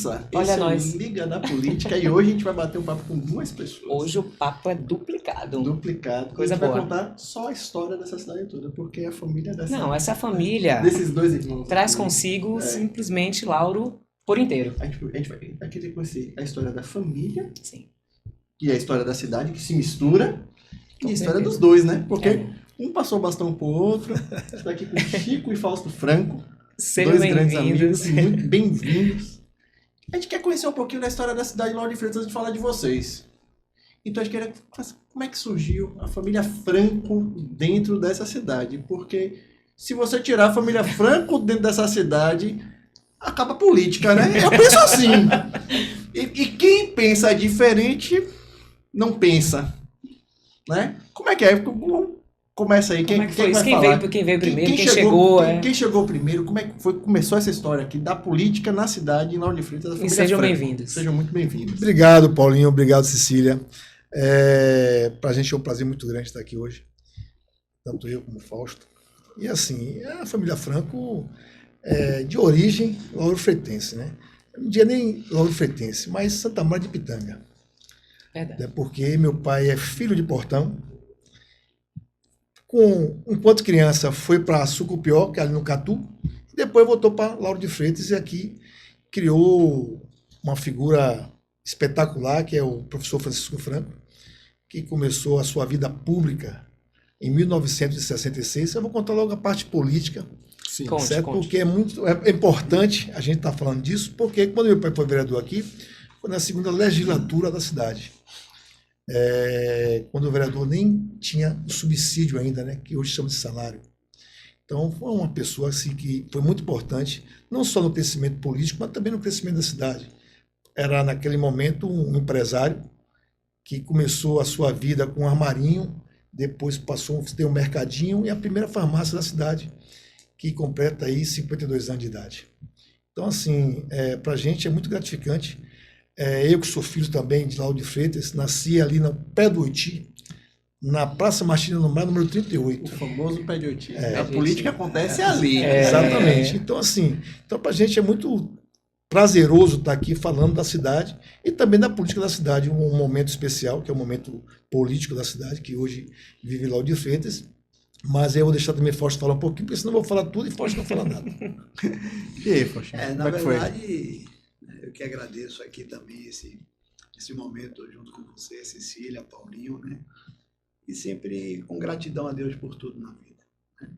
Vanessa, Olha esse nós. é o Liga da Política e hoje a gente vai bater um papo com duas pessoas. Hoje o papo é duplicado. Duplicado. Coisa a gente vai boa. contar só a história dessa cidade toda, porque a família Não, essa família desses dois irmãos traz aqui, consigo simplesmente Lauro por inteiro. a gente vai querer conhecer a história da família, Sim. e a história da cidade, que se mistura, e Com a história certeza. dos dois, né? Porque É. um passou o bastão pro outro. Está aqui com Chico e Fausto Franco, Sejam dois grandes amigos, bem-vindos. muito bem-vindos. A gente quer conhecer um pouquinho da história da cidade de Lauro de Freitas antes de falar de vocês. Então a gente queria saber como é que surgiu a família Franco dentro dessa cidade. Porque se você tirar a família Franco dentro dessa cidade, acaba a política, né? Eu penso assim. E quem pensa diferente, não pensa. Né? Como é que é? Começa aí. Como é que foi isso? vai falar? Quem veio primeiro, quem chegou. Quem chegou primeiro? Como é que foi, começou essa história aqui da política na cidade, em Lauro de Freitas, da E família sejam Franco? bem-vindos. Sejam muito bem-vindos. Obrigado, Paulinho. Obrigado, Cecília. Para a gente é um prazer muito grande estar aqui hoje. Tanto eu como o Fausto. E assim, a família Franco é de origem lauro-freitense, né? Eu não diria nem lauro-freitense, mas Santa Maria de Pitanga. Verdade. É porque meu pai é filho de Portão. Enquanto criança, foi para Sucupió, que é ali no Catu, e depois voltou para Lauro de Freitas e aqui criou uma figura espetacular, que é o professor Francisco Franco, que começou a sua vida pública em 1966. Eu vou contar logo a parte política, Sim. certo? Conte. Porque é importante a gente estar falando disso, porque quando meu pai foi vereador aqui, foi na segunda legislatura da cidade. Quando o vereador nem tinha o subsídio ainda, né, que hoje chama de salário. Então, foi uma pessoa assim, que foi muito importante, não só no crescimento político, mas também no crescimento da cidade. Era, naquele momento, um empresário que começou a sua vida com um armarinho, depois passou a ter um mercadinho e a primeira farmácia da cidade, que completa aí 52 anos de idade. Então, assim, para a gente é muito gratificante. Eu que sou filho também de Lauro de Freitas, nasci ali no pé do Oiti, na Praça Martina no Mar, número 38. O famoso pé de oiti. Pé A de política oiti. acontece ali. Exatamente. Então, assim, para a gente é muito prazeroso estar aqui falando da cidade e também da política da cidade, um momento especial, que é o momento político da cidade, que hoje vive Lauro de Freitas. Mas eu vou deixar também Fausto falar um pouquinho, porque senão eu vou falar tudo e Fausto não fala nada. E aí, Fausto? Na Como é que foi? verdade, eu que agradeço aqui também esse momento junto com você, Cecília, Paulinho, né? E sempre com gratidão a Deus por tudo na vida. Né?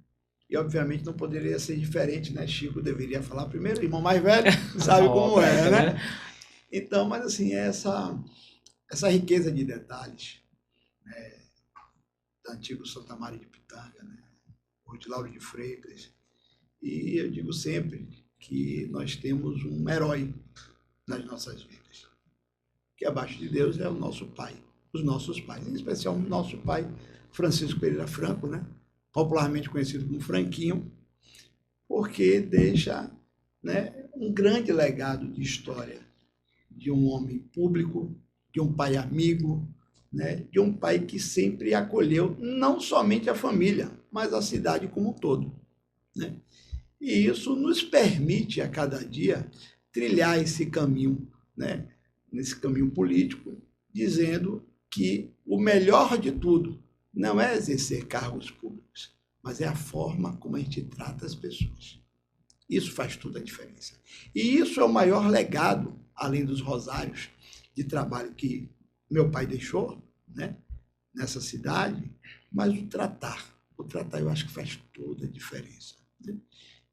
E obviamente não poderia ser diferente, né? Chico deveria falar primeiro, irmão mais velho, sabe como é, né? Então, mas assim, essa riqueza de detalhes, né? Da antigo Santa Maria de Pitanga, né? Hoje Lauro de Freitas. E eu digo sempre que nós temos um herói nas nossas vidas, que abaixo de Deus é o nosso pai, os nossos pais, em especial o nosso pai, Francisco Pereira Franco, né? Popularmente conhecido como Franquinho, porque deixa, né, um grande legado de história de um homem público, de um pai amigo, né, de um pai que sempre acolheu não somente a família, mas a cidade como um todo. Né? E isso nos permite, a cada dia, trilhar esse caminho, né, nesse caminho político, dizendo que o melhor de tudo não é exercer cargos públicos, mas é a forma como a gente trata as pessoas. Isso faz toda a diferença. E isso é o maior legado, além dos rosários de trabalho que meu pai deixou, né, nessa cidade, mas o tratar eu acho que faz toda a diferença. Né?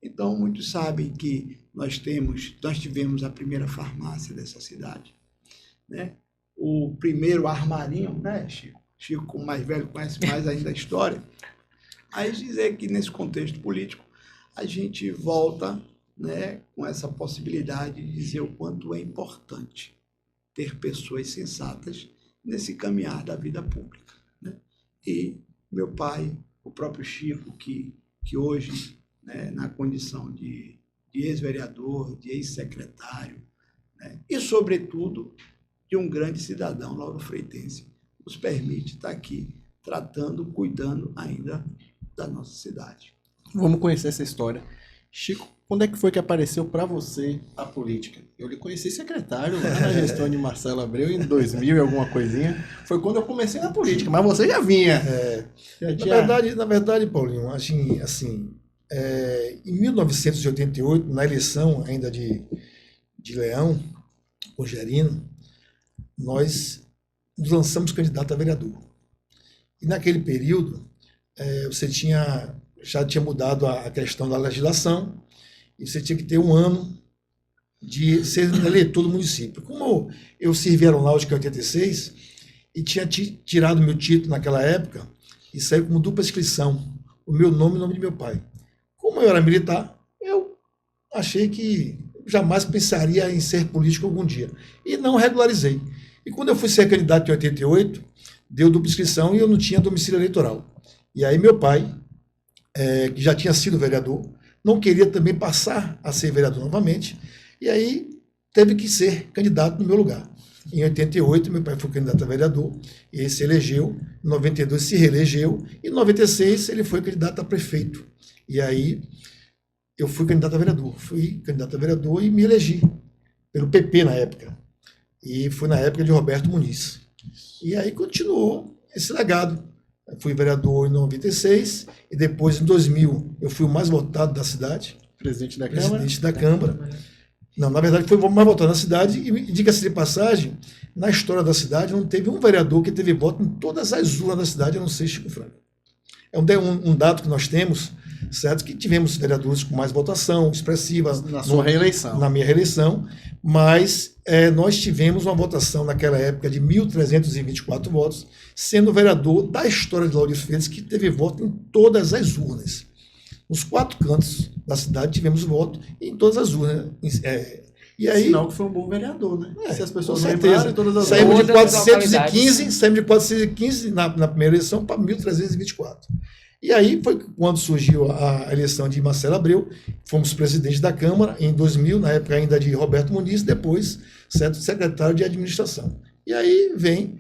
Então, muitos sabem que nós tivemos a primeira farmácia dessa cidade, né? O primeiro armarinho, né, Chico? Chico, como mais velho, conhece mais ainda a história. Mas dizer que nesse contexto político a gente volta, né, com essa possibilidade de dizer o quanto é importante ter pessoas sensatas nesse caminhar da vida pública. Né? E meu pai, o próprio Chico, que hoje, né, na condição de ex-vereador, de ex-secretário, né, e, sobretudo, de um grande cidadão lauro-freitense, nos permite estar aqui tratando, cuidando ainda da nossa cidade. Vamos conhecer essa história. Chico, quando é que foi que apareceu para você a política? Eu lhe conheci secretário lá na gestão de Marcelo Abreu em 2000 e alguma coisinha. Foi quando eu comecei na política, mas você já vinha. Na verdade, Paulinho, em 1988, na eleição ainda de Leão, com Gerino, nós nos lançamos candidato a vereador. E naquele período, você já tinha mudado a questão da legislação, e você tinha que ter um ano de ser eleitor do município. Como eu servi a aeronáutica em 86 e tinha tirado meu título naquela época e saiu como dupla inscrição, o meu nome e o nome de meu pai. Como eu era militar, eu achei que jamais pensaria em ser político algum dia. E não regularizei. E quando eu fui ser candidato em 88, deu dupla inscrição e eu não tinha domicílio eleitoral. E aí meu pai, que já tinha sido vereador, não queria também passar a ser vereador novamente, e aí teve que ser candidato no meu lugar. Em 88, meu pai foi candidato a vereador, e ele se elegeu, em 92 se reelegeu, e em 96 ele foi candidato a prefeito. E aí eu fui candidato a vereador e me elegi, pelo PP na época. E foi na época de Roberto Muniz. E aí continuou esse legado. Eu fui vereador em 96 e depois, em 2000, eu fui o mais votado da cidade. Presidente da Câmara. Não, na verdade, foi o mais votado na cidade. E diga-se de passagem, na história da cidade, não teve um vereador que teve voto em todas as urnas da cidade, a não ser Chico Franco. É um dado que nós temos, certo? Que tivemos vereadores com mais votação expressiva. Na sua reeleição. Na minha reeleição. Mas nós tivemos uma votação naquela época de 1.324 votos, sendo o vereador da história de Lauro de Freitas que teve voto em todas as urnas. Nos 4 cantos da cidade tivemos voto em todas as urnas. E aí, sinal que foi um bom vereador, né? Se as pessoas com certeza. Todas as saímos de todas as 415 na primeira eleição para 1.324. E aí foi quando surgiu a eleição de Marcelo Abreu, fomos presidente da Câmara em 2000, na época ainda de Roberto Muniz, depois secretário de administração. E aí vem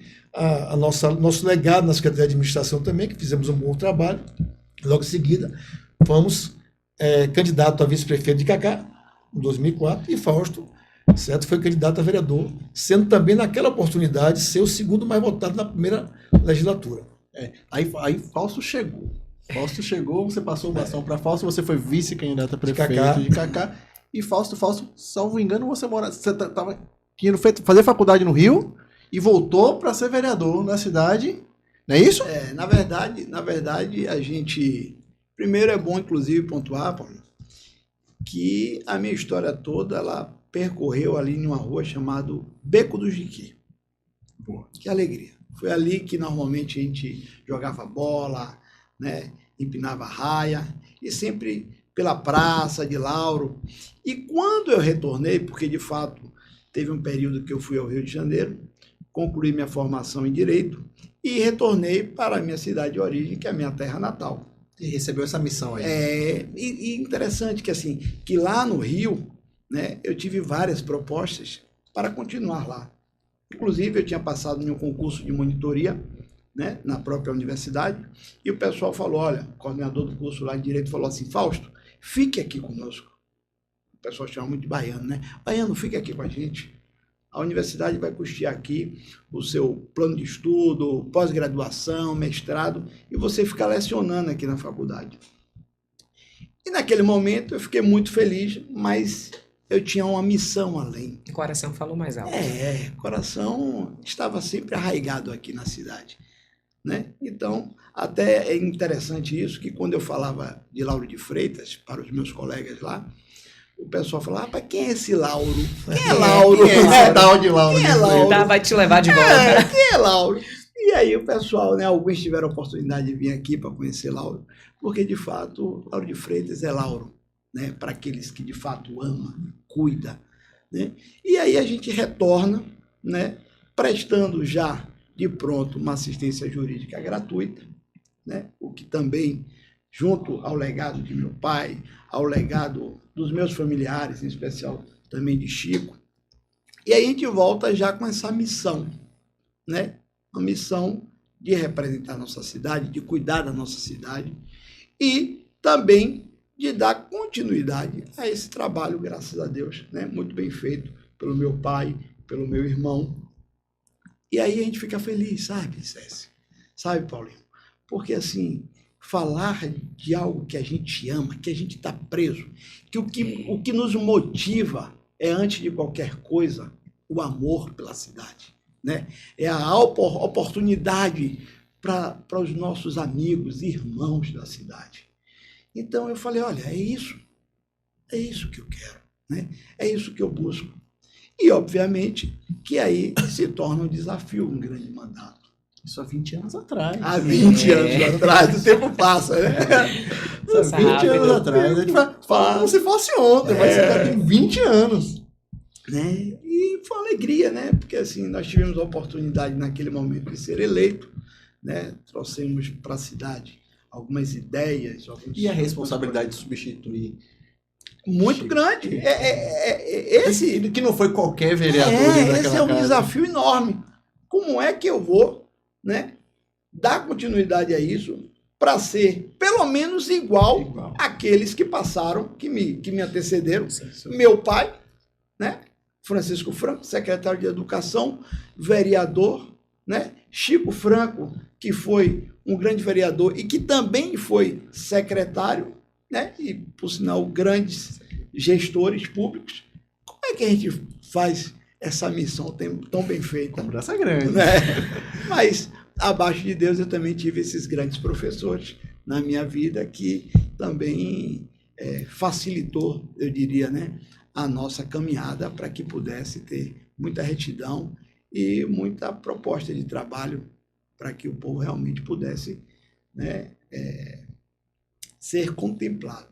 nosso legado na Secretaria de Administração também, que fizemos um bom trabalho. Logo em seguida, fomos candidato a vice-prefeito de Cacá, em 2004, e Fausto, certo, foi candidato a vereador, sendo também naquela oportunidade ser o segundo mais votado na primeira legislatura. Aí Fausto chegou. Você passou o bastão para Fausto, você foi vice-candidato a prefeito de Cacá. E Fausto, salvo engano, você estava indo fazer faculdade no Rio e voltou para ser vereador na cidade. Não é isso? Na verdade, a gente... Primeiro é bom, inclusive, pontuar, Paulo, que a minha história toda, ela percorreu ali numa rua chamada Beco do Jiquê. Que alegria. Foi ali que normalmente a gente jogava bola, né, empinava raia, e sempre pela praça de Lauro. E quando eu retornei, porque de fato teve um período que eu fui ao Rio de Janeiro, concluí minha formação em Direito e retornei para a minha cidade de origem, que é a minha terra natal. E recebeu essa missão aí. E interessante que lá no Rio, né, eu tive várias propostas para continuar lá. Inclusive, eu tinha passado em um concurso de monitoria, né, na própria universidade, e o pessoal falou, olha, o coordenador do curso lá de Direito falou assim, Fausto, fique aqui conosco. O pessoal chama muito de baiano, né? Baiano, fique aqui com a gente. A universidade vai custear aqui o seu plano de estudo, pós-graduação, mestrado, e você fica lecionando aqui na faculdade. E naquele momento eu fiquei muito feliz, mas eu tinha uma missão além. O coração falou mais alto. O coração estava sempre arraigado aqui na cidade, né? Então, até é interessante isso, que quando eu falava de Lauro de Freitas para os meus colegas lá, o pessoal falava, rapaz, quem é esse Lauro? Quem é Lauro? Quem é esse tal de Lauro? Quem é Lauro? Vai te levar de volta. Quem é Lauro? E aí o pessoal, né, alguns tiveram a oportunidade de vir aqui para conhecer Lauro, porque de fato, Lauro de Freitas é Lauro, né, para aqueles que de fato amam, cuida, né? E aí a gente retorna, né, prestando já de pronto uma assistência jurídica gratuita, né, o que também, junto ao legado de meu pai, ao legado dos meus familiares, em especial também de Chico, e aí a gente volta já com essa missão, né, uma missão de representar a nossa cidade, de cuidar da nossa cidade, e também de dar continuidade a esse trabalho, graças a Deus, né? Muito bem feito pelo meu pai, pelo meu irmão. E aí a gente fica feliz, sabe, César? Sabe, Paulinho? Porque, assim, falar de algo que a gente ama, que a gente está preso, que o que nos motiva é, antes de qualquer coisa, o amor pela cidade, né? É a oportunidade para os nossos amigos e irmãos da cidade. Então eu falei, olha, é isso que eu quero, né? É isso que eu busco. E, obviamente, que aí se torna um desafio, um grande mandato. Isso há 20 anos atrás. Há 20 anos atrás, o tempo passa, né? Há 20 anos atrás. A gente fala como se fosse ontem, mas você já tem 20 anos. Né? E foi uma alegria, né? Porque assim, nós tivemos a oportunidade naquele momento de ser eleito, né? Trouxemos para a cidade algumas ideias. E a responsabilidade de substituir. Muito grande. Esse que não foi qualquer vereador. Esse é um desafio enorme. Como é que eu vou, né, dar continuidade a isso para ser pelo menos igual àqueles que passaram, que me antecederam? Sim. Meu pai, né, Francisco Franco, secretário de Educação, vereador, né, Chico Franco, que foi um grande vereador e que também foi secretário, né, e, por sinal, grandes gestores públicos. Como é que a gente faz essa missão tão bem feita? Cobrança grande. Né? Mas, abaixo de Deus, eu também tive esses grandes professores na minha vida que também facilitou, eu diria, né, a nossa caminhada para que pudesse ter muita retidão e muita proposta de trabalho para que o povo realmente pudesse, né, ser contemplado.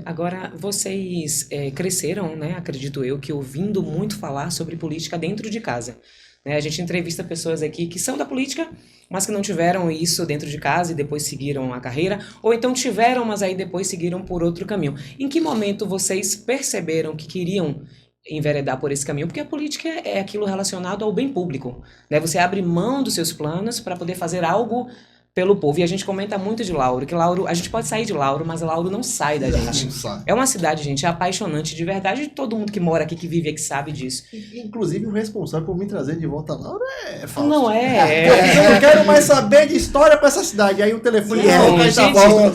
Agora, vocês cresceram, né, acredito eu, que ouvindo muito falar sobre política dentro de casa. Né? A gente entrevista pessoas aqui que são da política, mas que não tiveram isso dentro de casa e depois seguiram a carreira, ou então tiveram, mas aí depois seguiram por outro caminho. Em que momento vocês perceberam que queriam enveredar por esse caminho? Porque a política é aquilo relacionado ao bem público. Né? Você abre mão dos seus planos para poder fazer algo pelo povo. E a gente comenta muito de Lauro, que Lauro, a gente pode sair de Lauro, mas Lauro não sai da gente. É uma cidade, gente, apaixonante de verdade. Todo mundo que mora aqui, que vive aqui, sabe disso. Inclusive, o responsável por me trazer de volta a Lauro é Fausto. Não Eu não quero mais saber de história pra essa cidade. Aí o telefone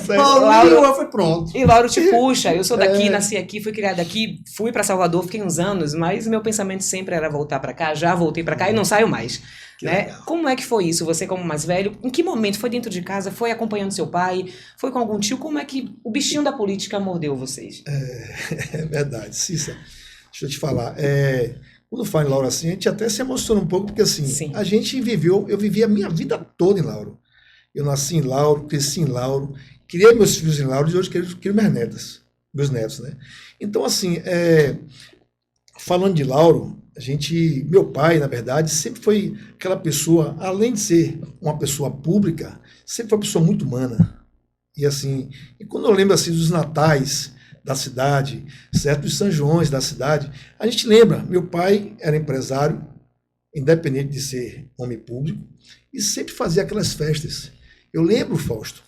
Lauro foi pronto. E Lauro te puxa. Eu sou daqui, nasci aqui, fui criado aqui, fui pra Salvador, fiquei uns anos, mas meu pensamento sempre era voltar pra cá. Já voltei pra cá e não saio mais. Né? Como é que foi isso? Você como mais velho, em que momento? Foi dentro de casa? Foi acompanhando seu pai? Foi com algum tio? Como é que o bichinho da política mordeu vocês? É verdade, Cícera. Deixa eu te falar. Quando fala em Lauro assim, a gente até se emociona um pouco, porque assim, Sim. a gente eu vivi a minha vida toda em Lauro. Eu nasci em Lauro, cresci em Lauro, criei meus filhos em Lauro e hoje crio meus netos, né? Então, assim, falando de Lauro, meu pai, na verdade, sempre foi aquela pessoa, além de ser uma pessoa pública, sempre foi uma pessoa muito humana. E assim, quando eu lembro assim dos natais da cidade, certo, dos São Joões da cidade, a gente lembra, meu pai era empresário, independente de ser homem público, e sempre fazia aquelas festas. Eu lembro, Fausto,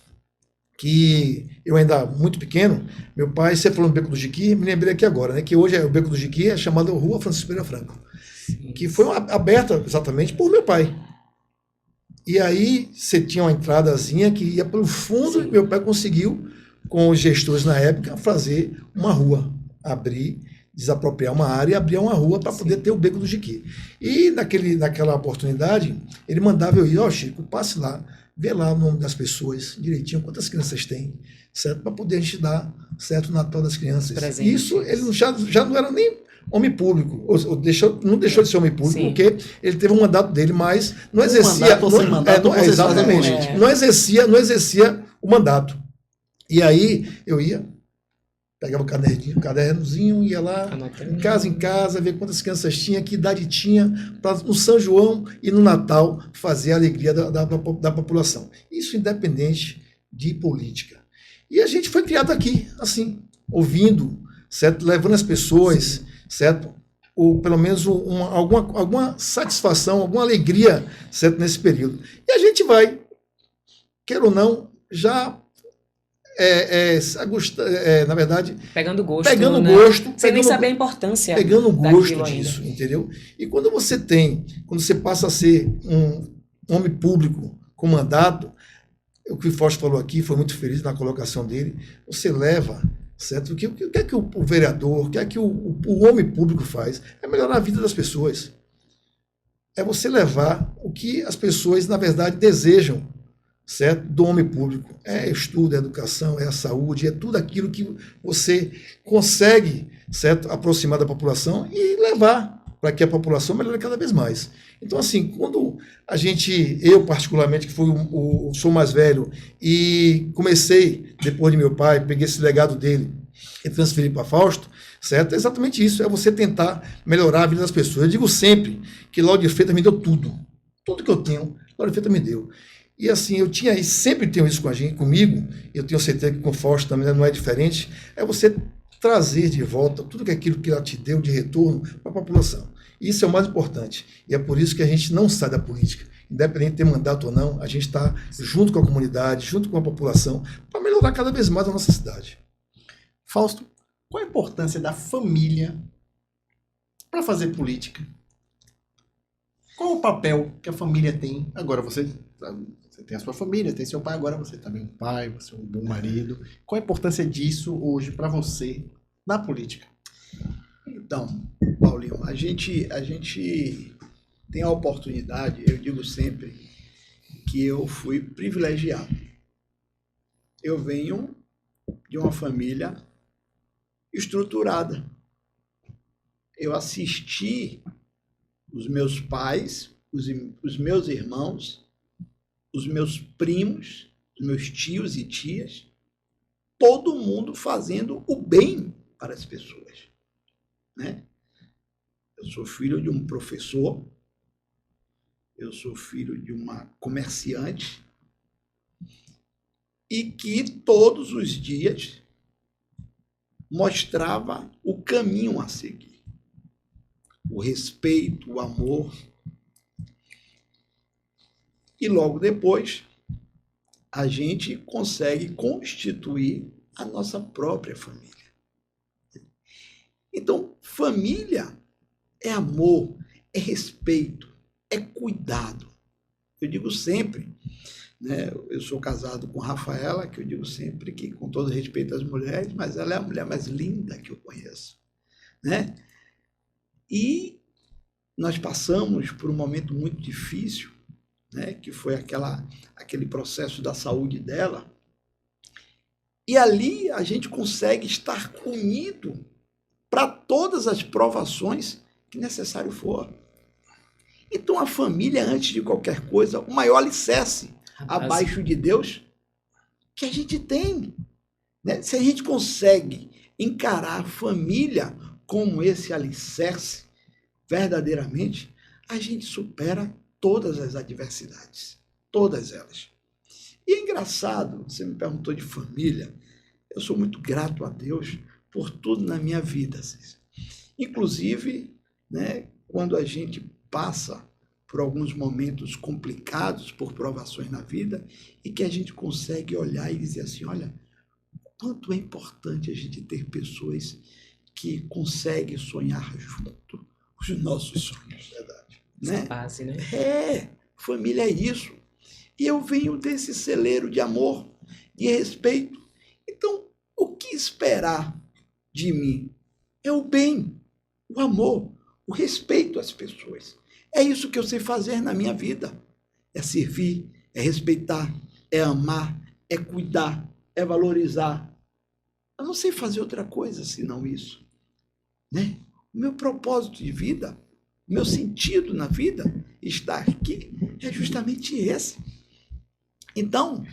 que eu ainda muito pequeno, meu pai, você falou no Beco do Jiqui, me lembrei aqui agora, né, que hoje o Beco do Jiqui é chamado Rua Francisco Pereira Franco, que foi aberta exatamente por meu pai. E aí você tinha uma entradazinha que ia pelo fundo, e meu pai conseguiu, com os gestores na época, fazer uma rua, desapropriar uma área e abrir uma rua para poder ter o Beco do Jiqui. E naquela oportunidade, ele mandava eu ir, Chico, passe lá, vê lá o nome das pessoas direitinho, quantas crianças tem, certo? Para poder a gente dar, certo, o Natal das crianças. Presente. Isso, ele já não era nem homem público, não deixou de ser homem público, Sim. porque ele teve um mandato dele, mas não exercia... Exatamente. Não exercia o mandato. E aí eu ia, pegava o cadernozinho, ia lá, em casa, ver quantas crianças tinha, que idade tinha, para no São João e no Natal fazer a alegria da população. Isso independente de política. E a gente foi criado aqui, assim, ouvindo, certo? Levando as pessoas, certo? Ou pelo menos alguma satisfação, alguma alegria, certo? Nesse período. E a gente vai, quer ou não, já na verdade, Pegando gosto, pegando né? gosto, Sem nem saber a importância pegando gosto daquilo disso, ainda. entendeu? E quando você passa a ser um homem público com mandato, o que o Fausto falou aqui, foi muito feliz na colocação dele, você leva, certo? O que é que o vereador, o que é que o homem público faz? É melhorar a vida das pessoas. É você levar o que as pessoas, na verdade, desejam, certo? Do homem público. É estudo, é educação, é a saúde, é tudo aquilo que você consegue, certo? Aproximar da população e levar para que a população melhore cada vez mais. Então, assim, quando eu particularmente, que sou mais velho, e comecei, depois de meu pai, peguei esse legado dele e transferi para Fausto, certo? É exatamente isso, é você tentar melhorar a vida das pessoas. Eu digo sempre que Lauro de Freitas me deu tudo. Tudo que eu tenho, Lauro de Freitas me deu. E assim, eu tinha e sempre tenho isso comigo, eu tenho certeza que com o Fausto também não é diferente, é você trazer de volta tudo aquilo que ela te deu de retorno para a população. Isso é o mais importante. E é por isso que a gente não sai da política. Independente de ter mandato ou não, a gente está junto com a comunidade, junto com a população, para melhorar cada vez mais a nossa cidade. Fausto, qual a importância da família para fazer política? Qual o papel que a família tem? Agora você tem a sua família, tem seu pai, agora você também é um pai, você é um bom marido. Qual a importância disso hoje para você na política? Então, Paulinho, a gente tem a oportunidade, eu digo sempre que eu fui privilegiado. Eu venho de uma família estruturada. Eu assisti os meus pais, os meus irmãos, os meus primos, os meus tios e tias, todo mundo fazendo o bem para as pessoas, né? Eu sou filho de um professor, eu sou filho de uma comerciante e que todos os dias mostrava o caminho a seguir. O respeito, o amor. E logo depois, a gente consegue constituir a nossa própria família. Então, família é amor, é respeito, é cuidado. Eu digo sempre, né, eu sou casado com Rafaela, que eu digo sempre que, com todo respeito às mulheres, mas ela é a mulher mais linda que eu conheço, né? E nós passamos por um momento muito difícil, né, que foi aquele processo da saúde dela, e ali a gente consegue estar unido para todas as provações que necessário for. Então a família, antes de qualquer coisa, o maior alicerce abaixo de Deus que a gente tem, né? Se a gente consegue encarar a família como esse alicerce, verdadeiramente, a gente supera todas as adversidades, todas elas. E é engraçado, você me perguntou de família, eu sou muito grato a Deus por tudo na minha vida. Inclusive, né, quando a gente passa por alguns momentos complicados, por provações na vida, e que a gente consegue olhar e dizer assim, olha, quanto é importante a gente ter pessoas que conseguem sonhar junto os nossos sonhos, verdade, né? Base, né? Família é isso. E eu venho desse celeiro de amor, de respeito. Então, o que esperar de mim? É o bem, o amor, o respeito às pessoas. É isso que eu sei fazer na minha vida. É servir, é respeitar, é amar, é cuidar, é valorizar. Eu não sei fazer outra coisa senão isso, né? O meu propósito de vida, o meu sentido na vida, estar aqui, é justamente esse. Então,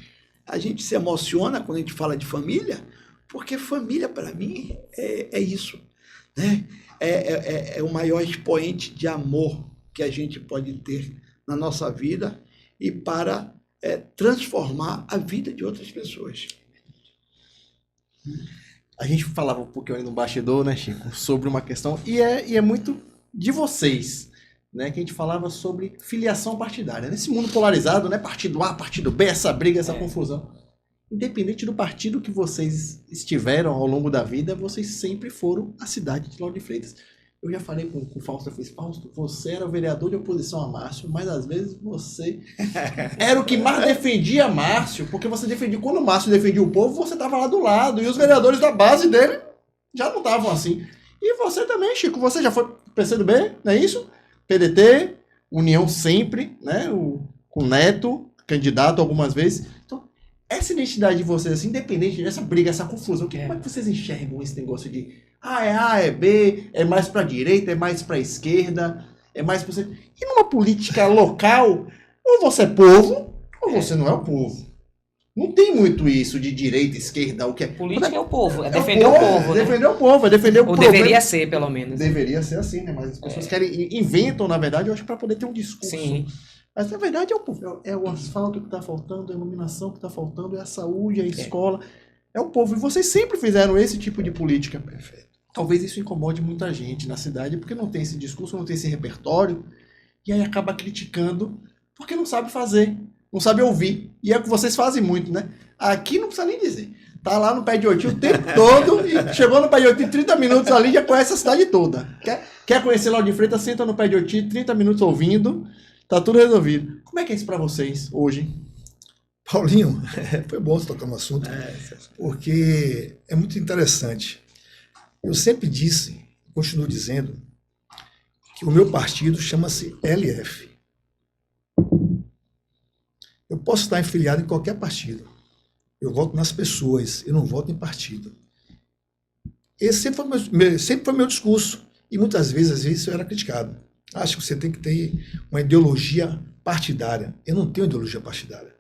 a gente se emociona quando a gente fala de família, porque família, para mim, é isso, né? É o maior expoente de amor que a gente pode ter na nossa vida e para transformar a vida de outras pessoas. A gente falava um pouquinho aí no bastidor, né, Chico, sobre uma questão, e é muito de vocês, né, que a gente falava sobre filiação partidária. Nesse mundo polarizado, né, partido A, partido B, essa briga, essa confusão. independente do partido que vocês estiveram ao longo da vida, vocês sempre foram a cidade de Lauro de Freitas. Eu já falei com o Fausto, eu fiz, Fausto, você era o vereador de oposição a Márcio, mas às vezes você era o que mais defendia Márcio, porque você defendia, quando o Márcio defendia o povo, você estava lá do lado, e os vereadores da base dele já não estavam assim. E você também, Chico, você já foi PCdoB, não é isso? PDT, União sempre, né? Com o Neto, candidato algumas vezes. Então, essa identidade de vocês, assim, independente dessa briga, essa confusão, como é que vocês enxergam esse negócio de é A, é B, é mais pra direita, é mais pra esquerda, é mais pra você... E numa política local, ou você é povo, ou você não é o povo. Não tem muito isso de direita, esquerda, o que é... Política é o povo, é defender o povo, né? Defender o povo, é defender o Ou problema. deveria ser, pelo menos. Deveria ser assim, né? Mas as pessoas inventam, na verdade, eu acho, para poder ter um discurso. Sim. Mas, na verdade, é o povo. É o asfalto que está faltando, é a iluminação que está faltando, é a saúde, é a escola. É o povo. E vocês sempre fizeram esse tipo de política. Perfeito. Talvez isso incomode muita gente na cidade, porque não tem esse discurso, não tem esse repertório, e aí acaba criticando, porque não sabe fazer, não sabe ouvir. E é o que vocês fazem muito, né? Aqui não precisa nem dizer. Tá lá no Pé de Oiti o tempo todo, e chegou no Pé de Oiti em 30 minutos ali, já conhece a cidade toda. Quer conhecer Lauro de Freitas, senta no Pé de Oiti, 30 minutos ouvindo, tá tudo resolvido. Como é que é isso pra vocês hoje? Paulinho, foi bom você tocar no assunto, porque é muito interessante. Eu sempre disse, continuo dizendo, que o meu partido chama-se LF. Eu posso estar afiliado em qualquer partido. Eu voto nas pessoas, eu não voto em partido. Esse sempre foi meu discurso. E muitas vezes, às vezes, eu era criticado. Acho que você tem que ter uma ideologia partidária. Eu não tenho ideologia partidária.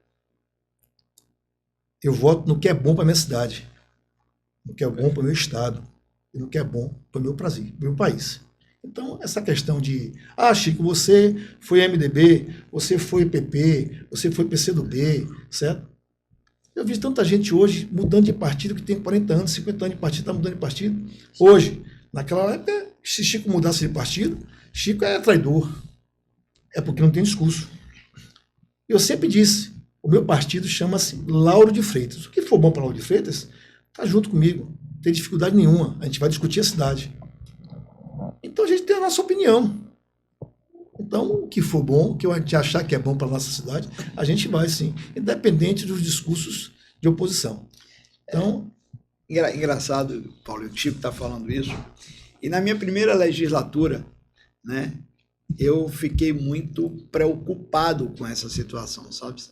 Eu voto no que é bom para a minha cidade, no que é bom para o meu estado, e no que é bom para o meu Brasil, para o meu país. Então, essa questão de, Chico, você foi MDB, você foi PP, você foi PCdoB, certo? Eu vi tanta gente hoje mudando de partido que tem 40 anos, 50 anos de partido, está mudando de partido. Hoje, naquela época, se Chico mudasse de partido, Chico é traidor. É porque não tem discurso. Eu sempre disse, o meu partido chama-se Lauro de Freitas. O que for bom para Lauro de Freitas, está junto comigo. Não tem dificuldade nenhuma. A gente vai discutir a cidade. Então a gente tem a nossa opinião. Então, o que for bom, o que a gente achar que é bom para a nossa cidade, a gente vai sim, independente dos discursos de oposição. Então, engraçado, Paulo, o Chico está falando isso. E na minha primeira legislatura, né, eu fiquei muito preocupado com essa situação, sabe?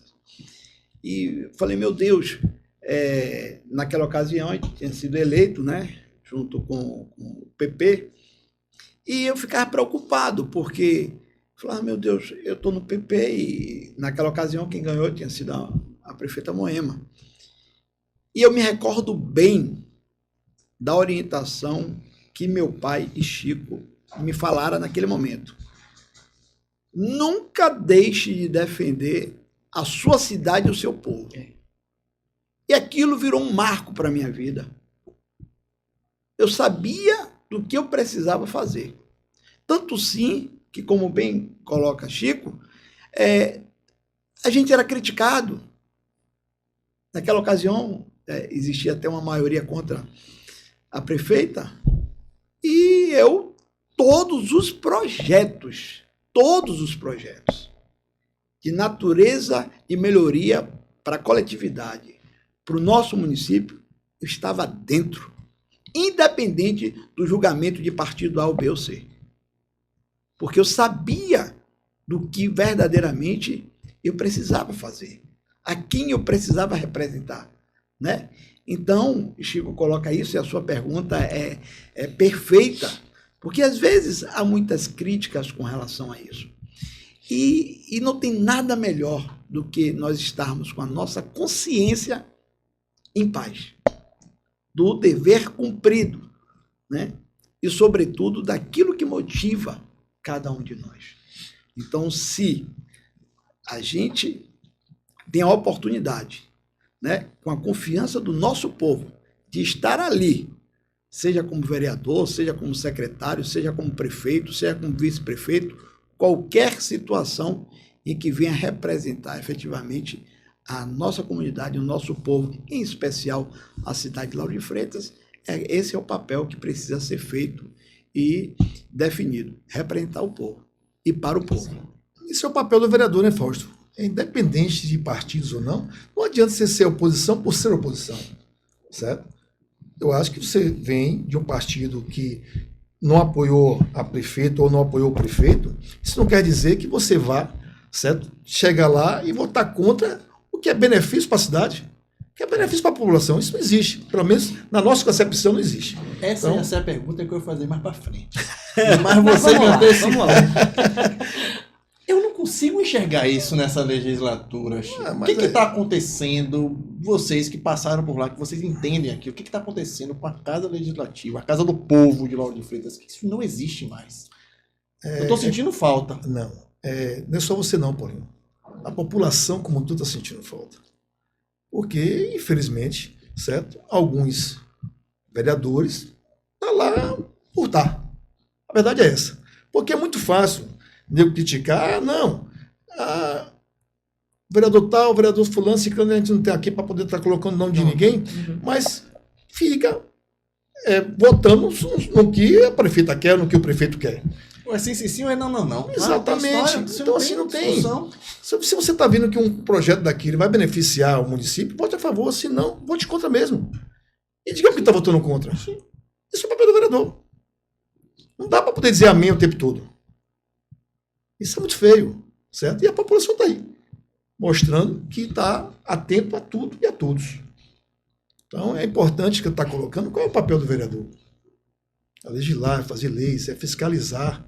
E falei, meu Deus, naquela ocasião eu tinha sido eleito, né, junto com o PP, e eu ficava preocupado, porque falava, meu Deus, eu estou no PP e naquela ocasião quem ganhou tinha sido a prefeita Moema. E eu me recordo bem da orientação que meu pai e Chico me falaram naquele momento. Nunca deixe de defender a sua cidade e o seu povo. E aquilo virou um marco para a minha vida. Eu sabia do que eu precisava fazer. Tanto sim que, como bem coloca Chico, a gente era criticado. Naquela ocasião, existia até uma maioria contra a prefeita, e todos os projetos de natureza e melhoria para a coletividade, para o nosso município, eu estava dentro, independente do julgamento de partido A ou B ou C. Porque eu sabia do que verdadeiramente eu precisava fazer, a quem eu precisava representar, né? Então, Chico coloca isso e a sua pergunta é perfeita, porque às vezes há muitas críticas com relação a isso. E não tem nada melhor do que nós estarmos com a nossa consciência em paz, do dever cumprido, né? E, sobretudo, daquilo que motiva cada um de nós. Então, se a gente tem a oportunidade, né, com a confiança do nosso povo, de estar ali, seja como vereador, seja como secretário, seja como prefeito, seja como vice-prefeito, qualquer situação em que venha representar efetivamente a nossa comunidade, o nosso povo, em especial a cidade de Lauro de Freitas, esse é o papel que precisa ser feito e definido, representar o povo e para o povo. Esse é o papel do vereador, né, Fausto? Independente de partidos ou não, não adianta você ser oposição por ser oposição, certo? Eu acho que você vem de um partido que não apoiou a prefeito ou não apoiou o prefeito, isso não quer dizer que você vá, certo? Chegar lá e votar contra o que é benefício para a cidade, o que é benefício para a população. Isso não existe. Pelo menos na nossa concepção não existe. Essa Então, é a pergunta que eu vou fazer mais para frente. Mas você Vamos lá, vamos lá. Eu não consigo enxergar isso nessa legislatura. Chico. Ah, O mas que está acontecendo? Vocês que passaram por lá, que vocês entendem aqui, o que está acontecendo com a Casa Legislativa, a Casa do Povo de Lauro de Freitas? Que isso não existe mais. Eu estou sentindo falta. não. Não é só você não, Paulinho. A população como um todo está sentindo falta. Porque, infelizmente, certo? Alguns vereadores estão lá por estar. A verdade é essa. Porque é muito fácil nego criticar, não. Vereador tal, vereador fulano, ciclano, a gente não tem aqui para poder estar colocando o nome de ninguém, mas fica votando no que a prefeita quer, no que o prefeito quer. É sim, sim, sim, ou é não, não, não. Exatamente. História, Então, assim, não tem. discussão. Se você está vendo que um projeto daquele vai beneficiar o município, vote a favor, se não, vote contra mesmo. E diga que está votando contra. Isso é o papel do vereador. Não dá para poder dizer amém o tempo todo. Isso é muito feio, certo? E a população está aí, mostrando que está atento a tudo e a todos. Então, é importante que eu estou colocando qual é o papel do vereador. É legislar, fazer leis, é fiscalizar.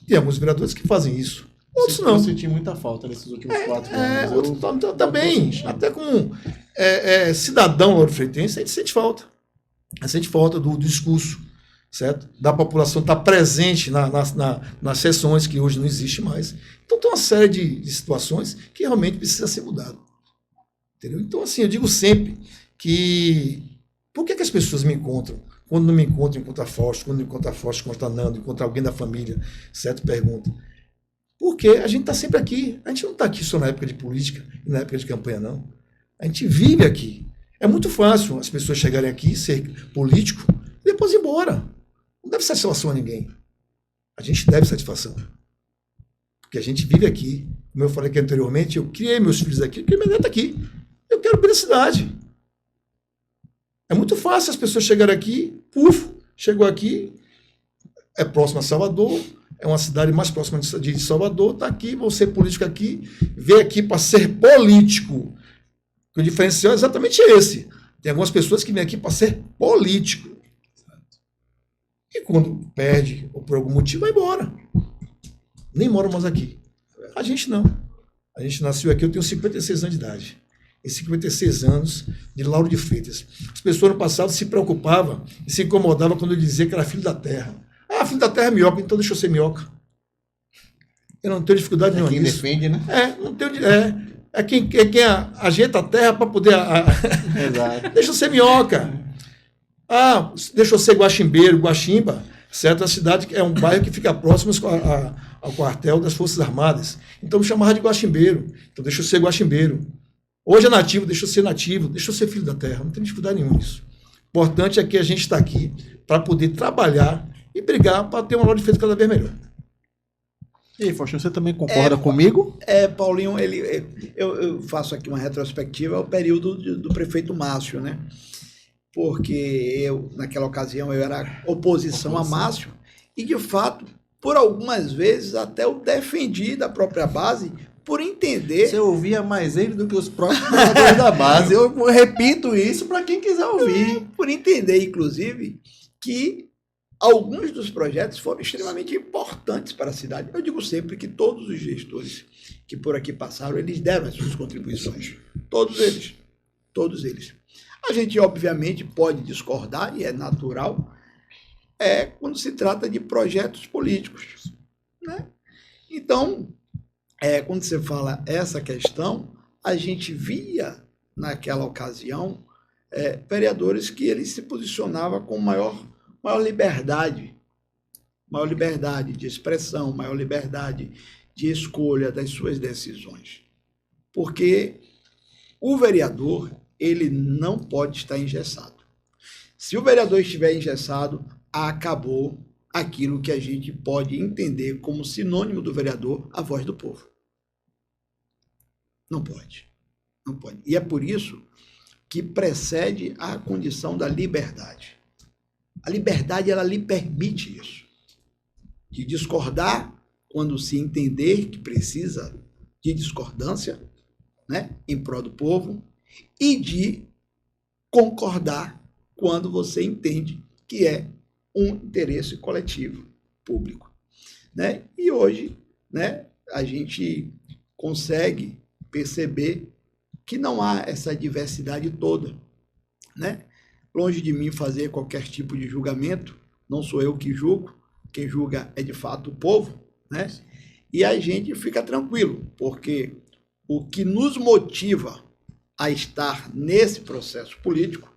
Tem alguns vereadores que fazem isso. Outros não. Eu senti muita falta nesses últimos 4 anos. Outros também. Até como cidadão laurofreitense, a gente sente falta. A gente sente falta do discurso, certo? Da população estar presente nas sessões que hoje não existe mais. Então tem uma série de situações que realmente precisa ser mudado. Entendeu? Então, assim, eu digo sempre que por que as pessoas me encontram? Quando não me encontram, encontram a Fausto. Quando não encontram a Fausto, encontram a Nando, encontram alguém da família, certo? Pergunta. Porque a gente está sempre aqui. A gente não está aqui só na época de política e na época de campanha, não. A gente vive aqui. É muito fácil as pessoas chegarem aqui, ser político, e depois ir embora. Não deve satisfação a ninguém. A gente deve satisfação. Porque a gente vive aqui. Como eu falei aqui anteriormente, eu criei meus filhos aqui, eu criei minha neta aqui. Eu quero ver a cidade. É muito fácil as pessoas chegarem aqui, chegou aqui, é próximo a Salvador, é uma cidade mais próxima de Salvador, está aqui, vou ser político aqui, veio aqui para ser político. O diferencial é exatamente esse. Tem algumas pessoas que vêm aqui para ser político. E quando perde, ou por algum motivo, vai embora. Nem moram mais aqui. A gente não. A gente nasceu aqui, eu tenho 56 anos de idade. Em 56 anos de Lauro de Freitas. As pessoas no passado se preocupavam e se incomodavam quando eu dizia que era filho da terra. Ah, filho da terra é minhoca, então deixa eu ser minhoca. Eu não tenho dificuldade nenhuma Quem nisso. defende, né? Não tenho, quem ajeita a terra para poder... Exato. Deixa eu ser minhoca. Ah, deixa eu ser guaximbeiro, Guaximba, certo? A cidade é um bairro que fica próximo ao quartel das Forças Armadas. Então me chamava de guaximbeiro. Então deixa eu ser guaximbeiro. Hoje é nativo, deixa eu ser nativo, deixa eu ser filho da terra. Não tem dificuldade nenhuma nisso. O importante é que a gente está aqui para poder trabalhar e brigar para ter uma Lauro de Freitas cada vez melhor. E aí, Fausto, você também concorda comigo? Paulinho, eu faço aqui uma retrospectiva ao período do prefeito Márcio, né? Porque eu, naquela ocasião, eu era oposição a Márcio e, de fato, por algumas vezes, até eu defendi da própria base por entender... Você ouvia mais ele do que os próprios vereadores da base. Eu repito isso para quem quiser ouvir. Por entender, inclusive, que alguns dos projetos foram extremamente importantes para a cidade. Eu digo sempre que todos os gestores que por aqui passaram, eles deram as suas contribuições. Todos eles. Todos eles. A gente, obviamente, pode discordar, e é natural, quando se trata de projetos políticos, né? Então, quando você fala essa questão, a gente via, naquela ocasião, vereadores que eles se posicionavam com maior liberdade de expressão, maior liberdade de escolha das suas decisões. Porque O vereador, ele não pode estar engessado. Se o vereador estiver engessado, acabou aquilo que a gente pode entender como sinônimo do vereador, a voz do povo. Não pode. Não pode. E é por isso que precede a condição da liberdade. A liberdade, ela lhe permite isso. De discordar quando se entender que precisa de discordância, né, em prol do povo, e de concordar quando você entende que é um interesse coletivo, público. Né? E hoje, né, a gente consegue perceber que não há essa diversidade toda. Né? Longe de mim fazer qualquer tipo de julgamento, não sou eu que julgo, quem julga é de fato o povo, né? E a gente fica tranquilo, porque o que nos motiva a estar nesse processo político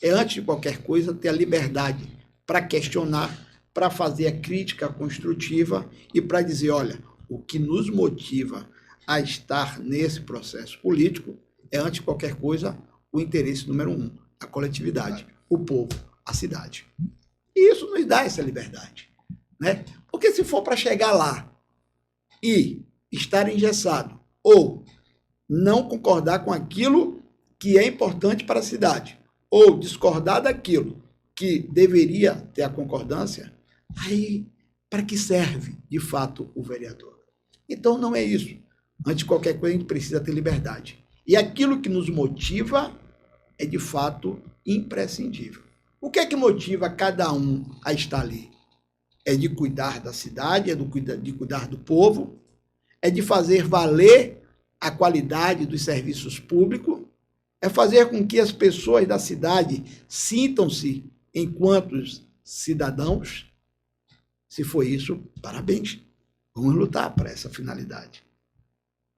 é, antes de qualquer coisa, ter a liberdade para questionar, para fazer a crítica construtiva e para dizer, olha, o que nos motiva a estar nesse processo político é, antes de qualquer coisa, o interesse número 1, a coletividade, o povo, a cidade. E isso nos dá essa liberdade. Né? Porque se for para chegar lá e estar engessado ou não concordar com aquilo que é importante para a cidade ou discordar daquilo que deveria ter a concordância, aí para que serve de fato o vereador? Então não é isso. Antes de qualquer coisa a gente precisa ter liberdade. E aquilo que nos motiva é de fato imprescindível. O que é que motiva cada um a estar ali? É de cuidar da cidade, é de cuidar do povo, é de fazer valer a qualidade dos serviços públicos, é fazer com que as pessoas da cidade sintam-se enquanto cidadãos. Se for isso, parabéns. Vamos lutar para essa finalidade.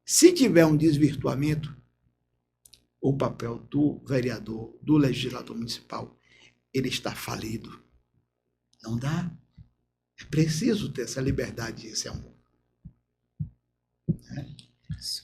Se tiver um desvirtuamento, o papel do vereador, do legislador municipal, ele está falido. Não dá. É preciso ter essa liberdade e esse amor.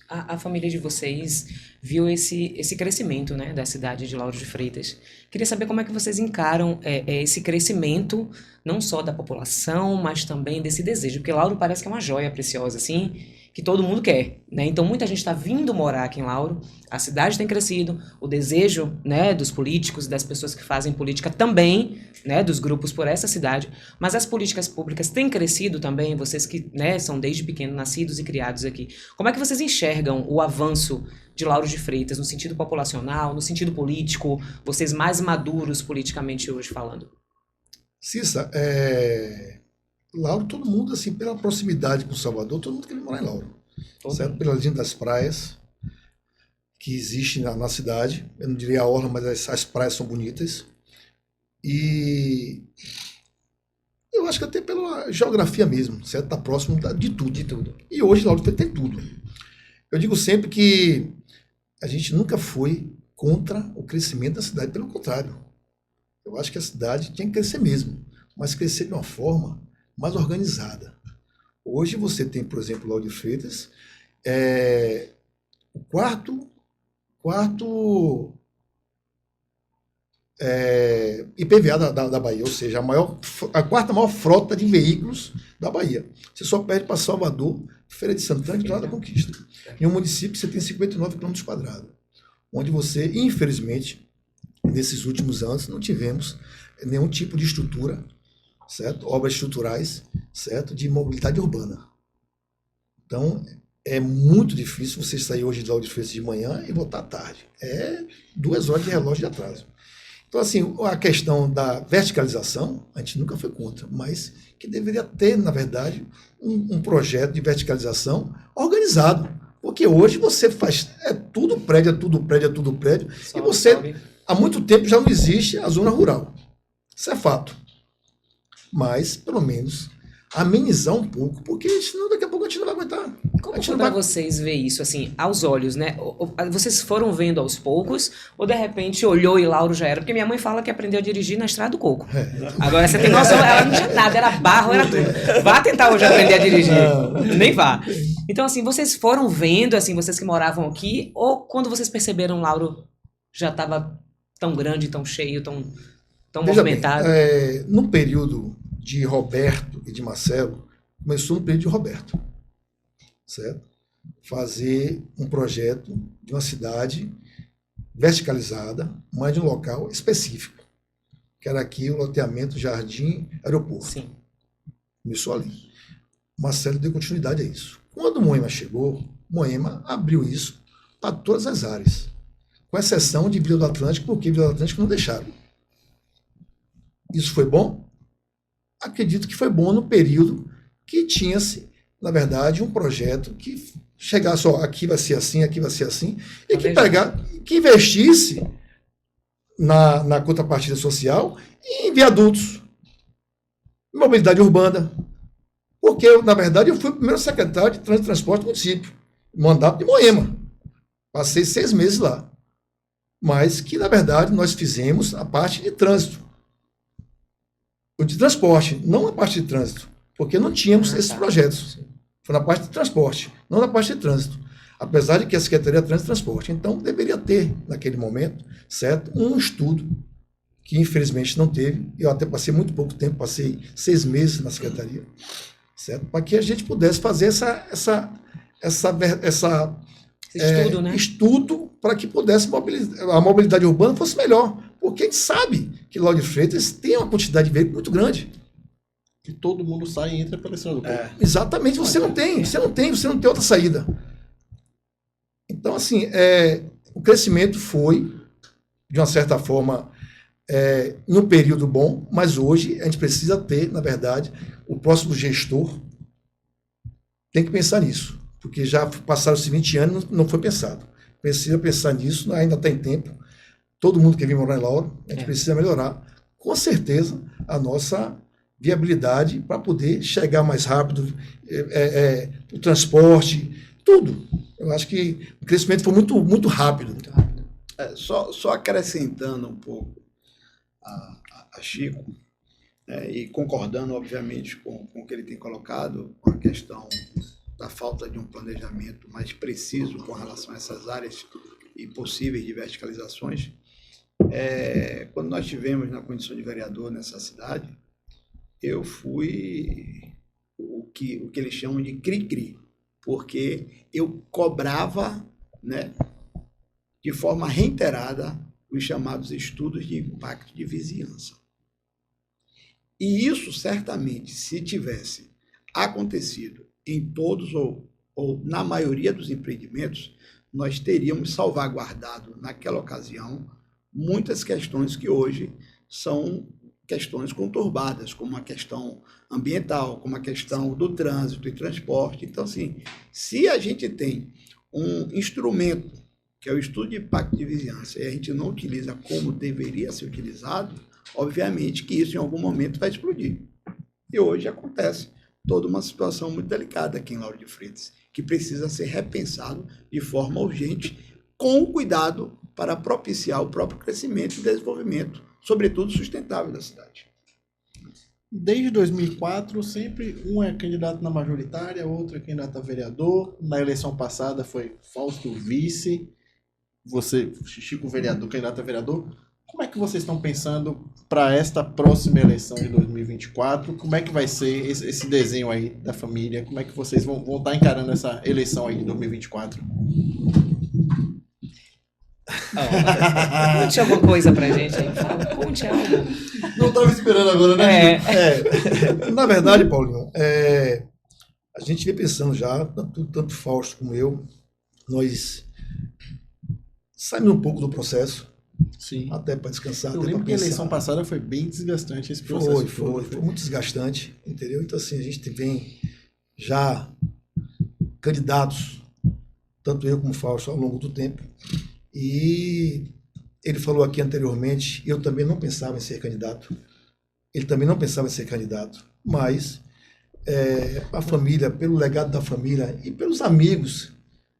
A família de vocês viu esse crescimento, né, da cidade de Lauro de Freitas. Queria saber como é que vocês encaram esse crescimento, não só da população, mas também desse desejo, porque Lauro parece que é uma joia preciosa, assim, que todo mundo quer, né? Então muita gente está vindo morar aqui em Lauro, a cidade tem crescido, o desejo, né, dos políticos, das pessoas que fazem política também, né, dos grupos por essa cidade, mas as políticas públicas têm crescido também, vocês que, né, são desde pequeno nascidos e criados aqui. Como é que vocês enxergam o avanço de Lauro de Freitas no sentido populacional, no sentido político, vocês mais maduros politicamente hoje falando? Cissa, Lauro, todo mundo, assim, pela proximidade com Salvador, todo mundo quer morar em Lauro. Certo? Pela linha das praias que existe na cidade, eu não diria a orla, mas as praias são bonitas. E eu acho que até pela geografia mesmo, certo? Está próximo de tudo. De tudo. E hoje Lauro tem tudo. Eu digo sempre que a gente nunca foi contra o crescimento da cidade, pelo contrário. Eu acho que a cidade tinha que crescer mesmo, mas crescer de uma forma mais organizada. Hoje você tem, por exemplo, Lauro de Freitas, o quarto IPVA da Bahia, ou seja, a quarta maior frota de veículos da Bahia. Você só perde para Salvador, Feira de Santana e Vitória da Conquista. Em um município você tem 59 km², onde você, infelizmente, nesses últimos anos, não tivemos nenhum tipo de estrutura, certo? Obras estruturais, certo? De mobilidade urbana. Então, é muito difícil você sair hoje de Lauro de Freitas de manhã e voltar à tarde. É 2 horas de relógio de atraso. Então, assim, a questão da verticalização, a gente nunca foi contra, mas que deveria ter, na verdade, um projeto de verticalização organizado. Porque hoje você faz tudo prédio, e você, há muito tempo, já não existe a zona rural. Isso é fato. Mas, pelo menos, amenizar um pouco, porque senão daqui a pouco a gente não vai aguentar. Como foi para vocês ver isso, assim, aos olhos, né? Vocês foram vendo aos poucos, ou de repente olhou e Lauro já era? Porque minha mãe fala que aprendeu a dirigir na Estrada do Coco. Agora você tem noção, ela não tinha nada, era barro, era tudo. Vá tentar hoje aprender a dirigir. Nem vá. Então, assim, vocês foram vendo, assim, vocês que moravam aqui, ou quando vocês perceberam, Lauro já estava tão grande, tão cheio, tão Veja bem, movimentado? no período de Roberto e de Marcelo, começou no período de Roberto, certo? Fazer um projeto de uma cidade verticalizada, mas de um local específico, que era aqui o loteamento Jardim Aeroporto. Sim. Começou ali. Marcelo deu continuidade a isso. Quando Moema chegou, Moema abriu isso para todas as áreas, com exceção de Vila do Atlântico, porque Vila do Atlântico não deixaram. Isso foi bom? Acredito que foi bom no período que tinha-se, na verdade, um projeto que chegasse, ó, aqui vai ser assim, aqui vai ser assim, e que investisse na contrapartida social em viadutos, mobilidade urbana. Porque, na verdade, eu fui o primeiro secretário de Trânsito e Transporte do município, mandato de Moema. Passei 6 meses lá. Mas que, na verdade, nós fizemos a parte de trânsito. O de transporte, não a parte de trânsito, porque não tínhamos esses projetos. Foi na parte de transporte, não na parte de trânsito. Apesar de que a Secretaria de Trânsito e Transporte, então, deveria ter, naquele momento, certo, um estudo que, infelizmente, não teve. Eu até passei muito pouco tempo, passei 6 meses na Secretaria, certo? Para que a gente pudesse fazer Estudo, né? estudo para que pudesse a mobilidade urbana fosse melhor. Porque a gente sabe que Lauro de Freitas tem uma quantidade de veículos muito grande. Que todo mundo sai e entra pela estrada do povo. Exatamente, você não tem outra saída. Então, assim, o crescimento foi, de uma certa forma, num período bom, mas hoje a gente precisa ter, na verdade, o próximo gestor tem que pensar nisso, porque já passaram-se 20 anos e não foi pensado. Precisa pensar nisso, ainda tem tempo. Todo mundo que vem morar em Lauro, a gente precisa melhorar, com certeza, a nossa viabilidade para poder chegar mais rápido, o transporte, tudo. Eu acho que o crescimento foi muito rápido. Só acrescentando um pouco a Chico, e concordando, obviamente, com o que ele tem colocado, com a questão da falta de um planejamento mais preciso com relação a essas áreas e possíveis de verticalizações. Quando nós tivemos na condição de vereador nessa cidade, eu fui o que eles chamam de cri-cri, porque eu cobrava, né, de forma reiterada os chamados estudos de impacto de vizinhança. E isso, certamente, se tivesse acontecido em todos ou na maioria dos empreendimentos, nós teríamos salvaguardado, naquela ocasião, muitas questões que hoje são questões conturbadas, como a questão ambiental, como a questão do trânsito e transporte. Então, assim, se a gente tem um instrumento, que é o estudo de impacto de vizinhança, e a gente não utiliza como deveria ser utilizado, obviamente que isso em algum momento vai explodir. E hoje acontece toda uma situação muito delicada aqui em Lauro de Freitas, que precisa ser repensado de forma urgente, com cuidado para propiciar o próprio crescimento e desenvolvimento, sobretudo sustentável da cidade. Desde 2004, sempre um é candidato na majoritária, outro é candidato a vereador. Na eleição passada foi Fausto vice, você, Chico, vereador, candidato a vereador. Como é que vocês estão pensando para esta próxima eleição de 2024? Como é que vai ser esse desenho aí da família? Como é que vocês vão estar encarando essa eleição aí de 2024? Conte alguma coisa pra gente aí. Fala, conte algo. Não estava esperando agora, né? Na verdade, Paulinho, a gente vem pensando já, tanto Fausto como eu, nós saímos um pouco do processo. Sim. Até para descansar. Eu lembro que a eleição passada foi bem desgastante esse processo. Foi muito desgastante, entendeu? Então, assim, a gente vem já candidatos, tanto eu como o Fausto, ao longo do tempo. E ele falou aqui anteriormente, eu também não pensava em ser candidato. Ele também não pensava em ser candidato. Mas a família, pelo legado da família e pelos amigos,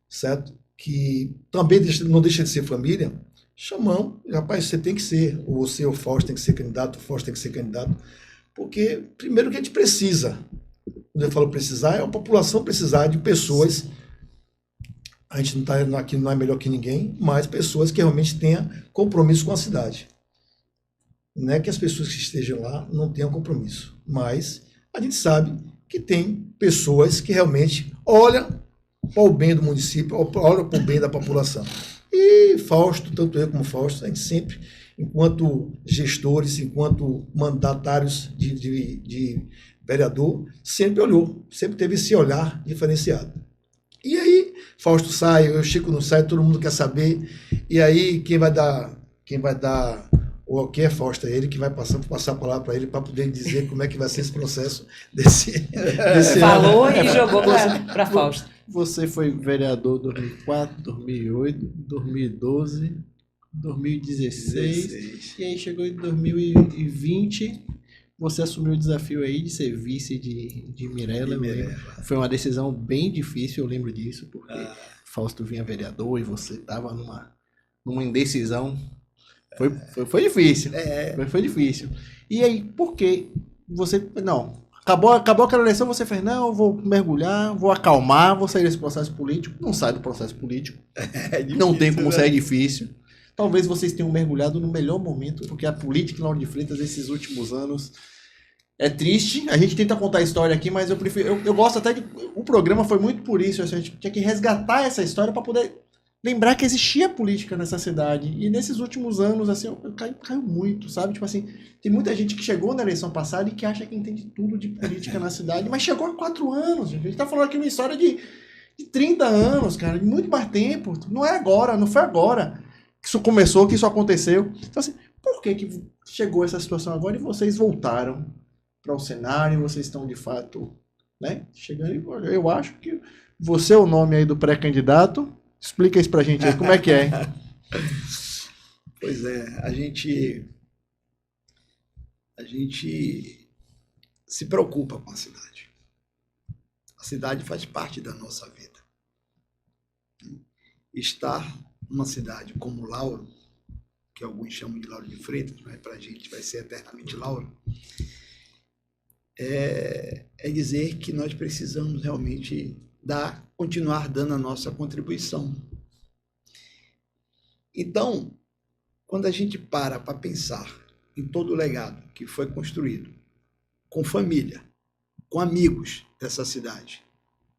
certo? Que também não deixa de ser família, chamam, rapaz, você tem que ser, ou você ou o Fausto tem que ser candidato, o Fausto tem que ser candidato, porque primeiro que a gente precisa quando eu falo precisar, é a população precisar de pessoas. A gente não está aqui, não é melhor que ninguém, mas pessoas que realmente tenham compromisso com a cidade. Não é que as pessoas que estejam lá não tenham compromisso, mas a gente sabe que tem pessoas que realmente olham para o bem do município, olham para o bem da população. E Fausto, tanto eu como Fausto, a gente sempre, enquanto gestores, enquanto mandatários de vereador, sempre olhou, sempre teve esse olhar diferenciado. E aí, Fausto sai, o Chico não sai, todo mundo quer saber. E aí, quem vai dar ou quem é Fausto? É ele que vai passar a palavra para ele para poder dizer como é que vai ser esse processo desse Falou ano. e jogou para Fausto. Você foi vereador em 2004, 2008, 2012, 2016, e aí chegou em 2020, você assumiu o desafio aí de ser vice de Mirella. Foi uma decisão bem difícil, eu lembro disso, porque Fausto vinha vereador e você estava numa indecisão. Foi difícil. Foi difícil. E aí, por que você... Não, acabou aquela eleição, você fez, não, eu vou mergulhar, vou acalmar, vou sair desse processo político. Não sai do processo político. Difícil, não tem como né? sair, é difícil. Talvez vocês tenham mergulhado no melhor momento, porque a política em Lauro de Freitas, esses últimos anos, é triste. A gente tenta contar a história aqui, mas eu prefiro... Eu gosto até de... O programa foi muito por isso, assim, a gente tinha que resgatar essa história para poder... lembrar que existia política nessa cidade. E nesses últimos anos, assim, caiu muito, sabe? Tipo assim, tem muita gente que chegou na eleição passada e que acha que entende tudo de política na cidade, mas chegou há 4 anos, gente. A gente tá falando aqui uma história de 30 anos, cara, de muito mais tempo. Não é agora, não foi agora que isso começou, que isso aconteceu. Então, assim, por que chegou essa situação agora e vocês voltaram para o cenário, vocês estão, de fato, né, chegando? Eu acho que você é o nome aí do pré-candidato. Explica isso pra gente aí, como é que é? Pois é, a gente se preocupa com a cidade. A cidade faz parte da nossa vida. Estar numa cidade como Lauro, que alguns chamam de Lauro de Freitas, mas para a gente vai ser eternamente Lauro, é dizer que nós precisamos realmente continuar dando a nossa contribuição. Então, quando a gente para pensar em todo o legado que foi construído, com família, com amigos dessa cidade,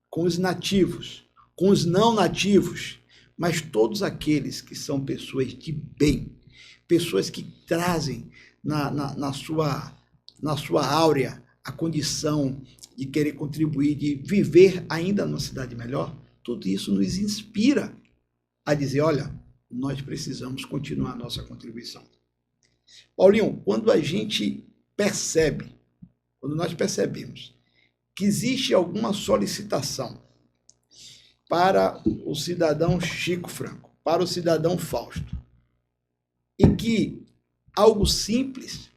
com os nativos, com os não nativos, mas todos aqueles que são pessoas de bem, pessoas que trazem na sua áurea a condição de querer contribuir, de viver ainda numa cidade melhor, tudo isso nos inspira a dizer, olha, nós precisamos continuar a nossa contribuição. Paulinho, quando nós percebemos que existe alguma solicitação para o cidadão Chico Franco, para o cidadão Fausto, e que algo simples,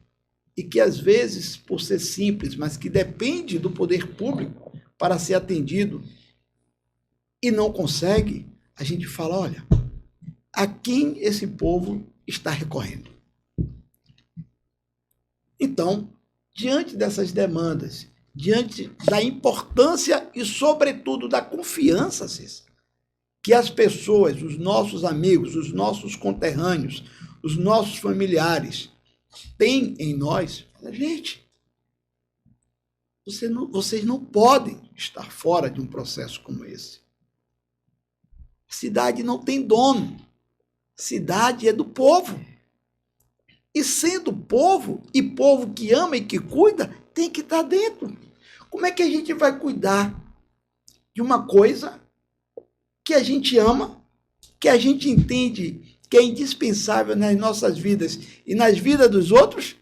e que às vezes, por ser simples, mas que depende do poder público para ser atendido, e não consegue, a gente fala, olha, a quem esse povo está recorrendo? Então, diante dessas demandas, diante da importância e, sobretudo, da confiança, Cícero, que as pessoas, os nossos amigos, os nossos conterrâneos, os nossos familiares têm em nós, gente, vocês não podem estar fora de um processo como esse. A cidade não tem dono. A cidade é do povo. E sendo povo, e povo que ama e que cuida, tem que estar dentro. Como é que a gente vai cuidar de uma coisa que a gente ama, que a gente entende que é indispensável nas nossas vidas e nas vidas dos outros,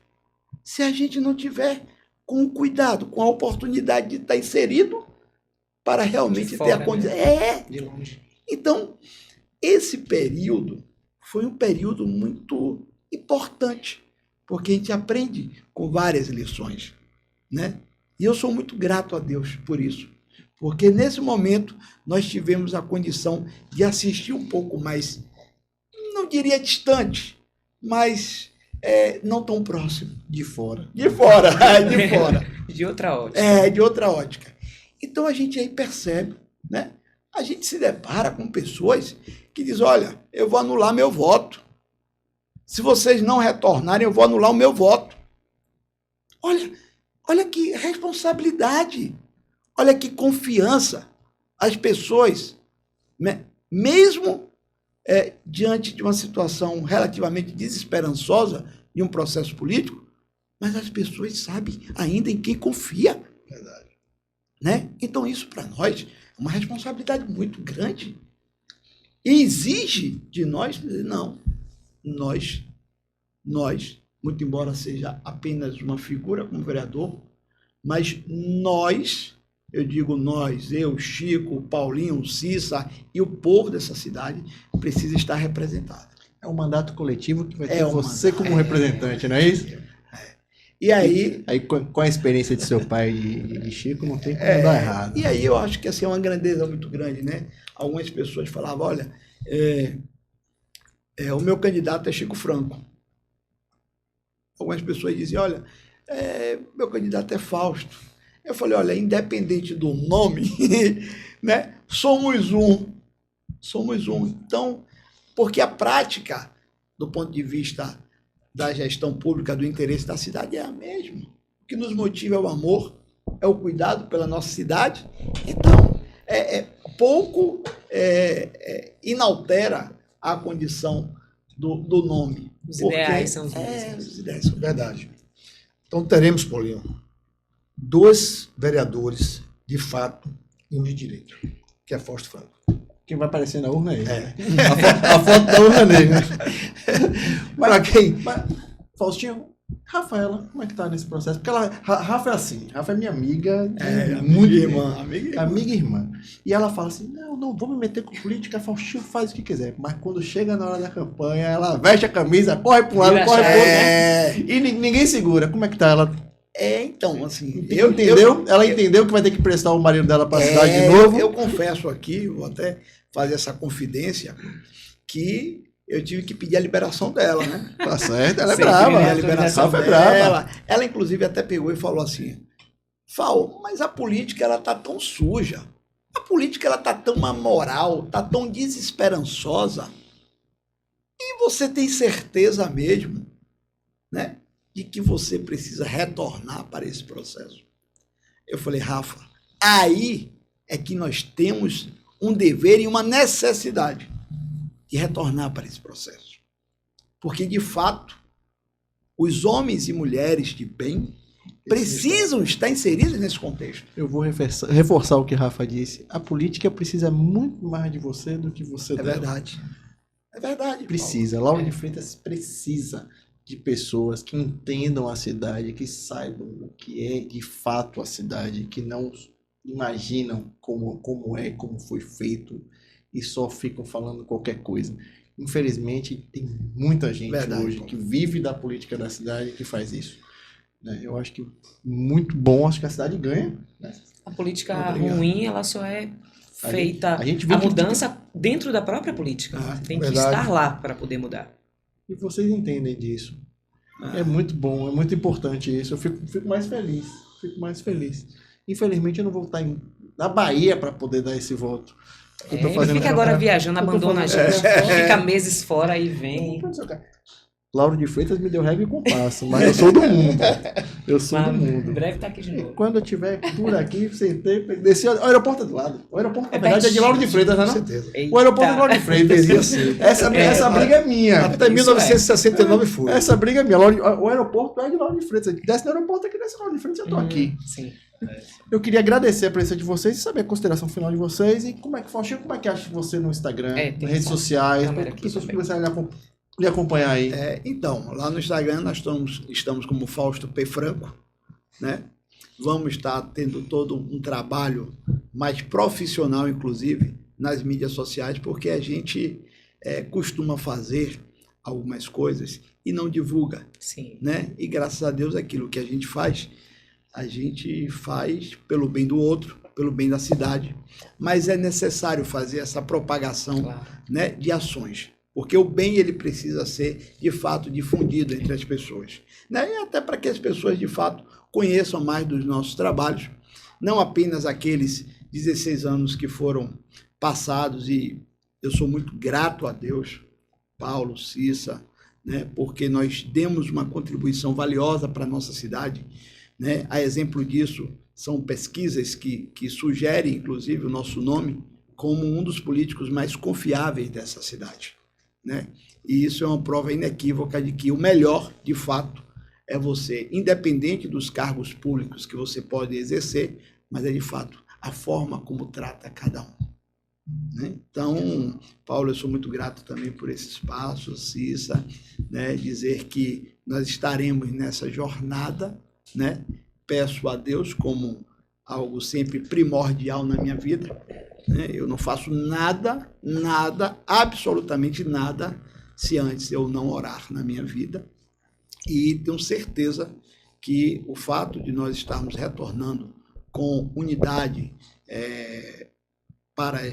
se a gente não tiver com o cuidado, com a oportunidade de estar inserido para realmente ter a condição. Né? De longe. Então, esse período foi um período muito importante, porque a gente aprende com várias lições, né? E eu sou muito grato a Deus por isso, porque nesse momento nós tivemos a condição de assistir um pouco mais, não diria distante, mas não tão próximo. De fora. De fora. De outra ótica. De outra ótica. Então a gente aí percebe, né? A gente se depara com pessoas que dizem, olha, eu vou anular meu voto. Se vocês não retornarem, eu vou anular o meu voto. Olha que responsabilidade, olha que confiança. As pessoas, né, mesmo diante de uma situação relativamente desesperançosa de um processo político, mas as pessoas sabem ainda em quem confia. Verdade. Né? Então isso para nós é uma responsabilidade muito grande. E exige de nós, não, nós, muito embora seja apenas uma figura como vereador, mas nós, eu digo nós, eu, Chico, Paulinho, Cissa e o povo dessa cidade precisa estar representado. É um mandato coletivo que vai ter um você mandato, como representante, não é isso? E aí... Aí com a experiência de seu pai e de Chico, não tem como dar errado. E aí eu acho que assim, é uma grandeza muito grande, né? Algumas pessoas falavam, olha, o meu candidato é Chico Franco. Algumas pessoas diziam, olha, meu candidato é Fausto. Eu falei, olha, independente do nome, né? Somos um. Então, porque a prática, do ponto de vista da gestão pública, do interesse da cidade, é a mesma. O que nos motiva é o amor, é o cuidado pela nossa cidade. Então, pouco inaltera a condição do nome. Os ideais são os mesmos. Os ideais são Verdade. Então teremos, Paulinho, 2 vereadores de fato e um de direito, que é Fausto Franco. Quem vai aparecer na urna é ele. Né? A foto da urna é ele. Né? Para quem? Faustinho, Rafaela, como é que tá nesse processo? Porque Rafa é assim, Rafa é minha amiga, muito irmã. Amiga e irmã. E ela fala assim, não vou me meter com política, Faustinho faz o que quiser. Mas quando chega na hora da campanha, ela veste a camisa, corre para um lado, corre para outro. E ninguém segura. Como é que tá ela? Então, assim... Ela entendeu que vai ter que prestar o marido dela para a cidade de novo? Eu confesso aqui, vou até fazer essa confidência, que eu tive que pedir a liberação dela, né? Tá certo, ela é Sempre, brava. né? A liberação foi brava. Ela, inclusive, até pegou e falou assim, Fal, mas a política, ela tá tão suja, a política, ela tá tão amoral, tá tão desesperançosa, e você tem certeza mesmo, né, de que você precisa retornar para esse processo? Eu falei, Rafa, aí é que nós temos um dever e uma necessidade de retornar para esse processo. Porque, de fato, os homens e mulheres de bem precisam estar inseridos nesse contexto. Eu vou reforçar o que Rafa disse. A política precisa muito mais de você do que você dela. Verdade. É verdade. Precisa. Lauro de Freitas precisa de pessoas que entendam a cidade, que saibam o que é de fato a cidade, que não imaginam como é, como foi feito e só ficam falando qualquer coisa. Infelizmente, tem muita gente hoje que vive da política da cidade que faz isso. Eu acho que muito bom, acho que a cidade ganha. Né? A política ruim, ela só é feita, a mudança dentro da própria política. Você tem que estar lá para poder mudar. E vocês entendem disso. É muito bom, é muito importante isso. Eu fico mais feliz. Infelizmente, eu não vou estar na Bahia para poder dar esse voto. Ele fica agora viajando, abandona a gente, fica meses fora e vem. Lauro de Freitas me deu régua e compasso, mas eu sou do mundo. Em breve tá aqui de novo. Quando eu estiver por aqui, sentei, desci, o aeroporto é do lado. O aeroporto, na verdade, é de Lauro de Freitas, não é? Com certeza. O aeroporto é de Lauro de Freitas. Essa briga é minha. Até 1969 foi. Essa briga é minha. O aeroporto é de Lauro de Freitas. Desce no aeroporto aqui, desce no Lauro de Freitas, eu tô aqui. Sim. Eu queria agradecer a presença de vocês e saber a consideração final de vocês. E como é que Faustinho, como é que acha você no Instagram, nas redes sociais, para as pessoas que começarem lhe acompanhar aí? Então, lá no Instagram nós estamos como Fausto P. Franco, né? Vamos estar tendo todo um trabalho mais profissional, inclusive, nas mídias sociais, porque a gente costuma fazer algumas coisas e não divulga. Sim. Né? E graças a Deus aquilo que a gente faz pelo bem do outro, pelo bem da cidade, mas é necessário fazer essa propagação, né, de ações, porque o bem ele precisa ser, de fato, difundido entre as pessoas, né? E até para que as pessoas, de fato, conheçam mais dos nossos trabalhos, não apenas aqueles 16 anos que foram passados, e eu sou muito grato a Deus, Paulo, Cissa, né, porque nós demos uma contribuição valiosa para a nossa cidade, né? A exemplo disso, são pesquisas que sugerem, inclusive, o nosso nome como um dos políticos mais confiáveis dessa cidade, né? E isso é uma prova inequívoca de que o melhor, de fato, é você, independente dos cargos públicos que você pode exercer, mas é, de fato, a forma como trata cada um, né? Então, Paulo, eu sou muito grato também por esse espaço, Cissa, né? Dizer que nós estaremos nessa jornada, né? Peço a Deus como algo sempre primordial na minha vida, né? Eu não faço nada, absolutamente nada, se antes eu não orar na minha vida. E tenho certeza que o fato de nós estarmos retornando com unidade para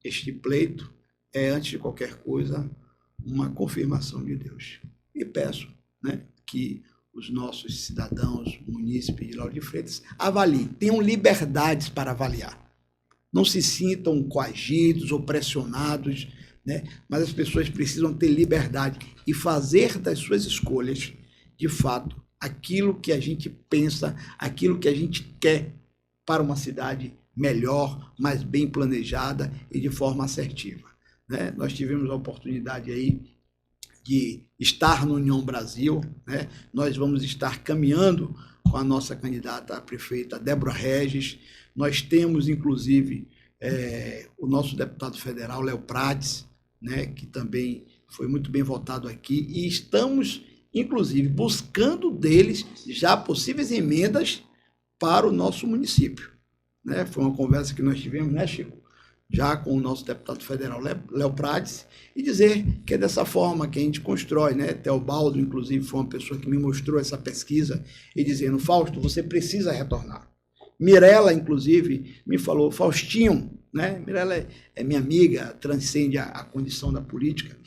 este pleito é, antes de qualquer coisa, uma confirmação de Deus. E peço, né, que os nossos cidadãos, munícipes de Lauro de Freitas, avaliem, tenham liberdades para avaliar. Não se sintam coagidos ou pressionados, né? Mas as pessoas precisam ter liberdade e fazer das suas escolhas, de fato, aquilo que a gente pensa, aquilo que a gente quer para uma cidade melhor, mais bem planejada e de forma assertiva, né? Nós tivemos a oportunidade aí de estar no União Brasil, né? Nós vamos estar caminhando com a nossa candidata a prefeita, Débora Regis. Nós temos, inclusive, o nosso deputado federal, Léo Prates, né? Que também foi muito bem votado aqui, e estamos, inclusive, buscando deles já possíveis emendas para o nosso município, né? Foi uma conversa que nós tivemos, né, Chico? Já com o nosso deputado federal, Léo Prates, e dizer que é dessa forma que a gente constrói, né? Teobaldo, inclusive, foi uma pessoa que me mostrou essa pesquisa e dizendo, Fausto, você precisa retornar. Mirela, inclusive, me falou, Faustinho, né? Mirela é minha amiga, transcende a condição da política,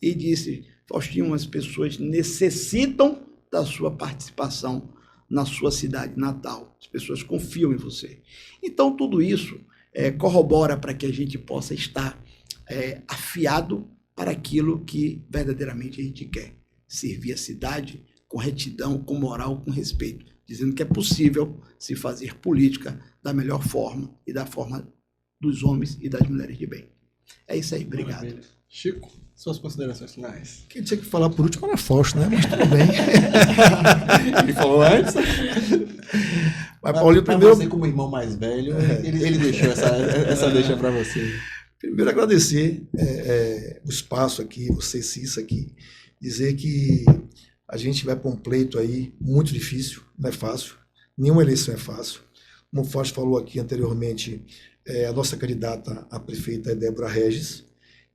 e disse, Faustinho, as pessoas necessitam da sua participação na sua cidade natal. As pessoas confiam em você. Então, tudo isso corrobora para que a gente possa estar afiado para aquilo que verdadeiramente a gente quer. Servir a cidade com retidão, com moral, com respeito, dizendo que é possível se fazer política da melhor forma e da forma dos homens e das mulheres de bem. É isso aí, obrigado. Maravilha. Chico, suas considerações finais. Quem tinha que falar por último era Fausto, né? Mas tudo bem. Ele falou antes. Mas Paulinho, primeiro... Você, como irmão mais velho, ele deixou essa deixa para você. Primeiro, agradecer o espaço aqui, você, Cissa, aqui. Dizer que a gente vai para um pleito aí muito difícil, não é fácil. Nenhuma eleição é fácil. Como o Fausto falou aqui anteriormente, a nossa candidata a prefeita é Débora Regis.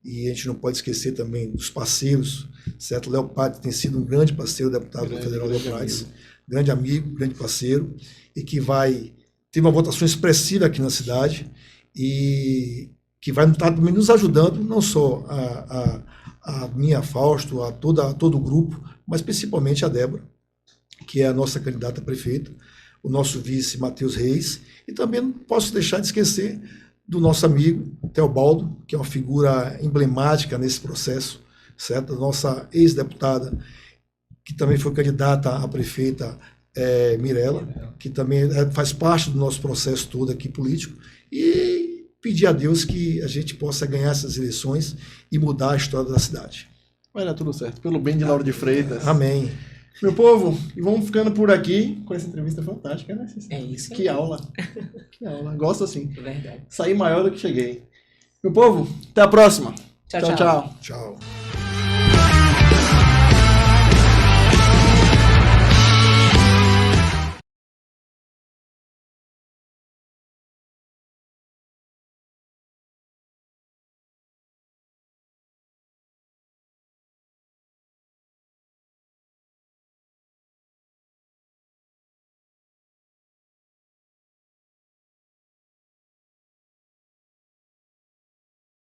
E a gente não pode esquecer também dos parceiros, certo? Léo Prates tem sido um grande parceiro, deputado federal Léo Prates, grande amigo, grande parceiro, e que teve uma votação expressiva aqui na cidade, e que vai estar também nos ajudando, não só a minha, Fausto, a todo o grupo, mas principalmente a Débora, que é a nossa candidata a prefeita, o nosso vice, Matheus Reis, e também não posso deixar de esquecer do nosso amigo Teobaldo, que é uma figura emblemática nesse processo, certo? A nossa ex-deputada, que também foi candidata a prefeita, Mirela, que também faz parte do nosso processo todo aqui político, e pedir a Deus que a gente possa ganhar essas eleições e mudar a história da cidade. Vai dar tudo certo, pelo bem de Lauro de Freitas. Amém. Meu povo, e vamos ficando por aqui com essa entrevista fantástica, né? É isso. Que aula. Que aula. Gosto assim. É verdade. Saí maior do que cheguei. Meu povo, até a próxima. Tchau, tchau. Tchau. Tchau.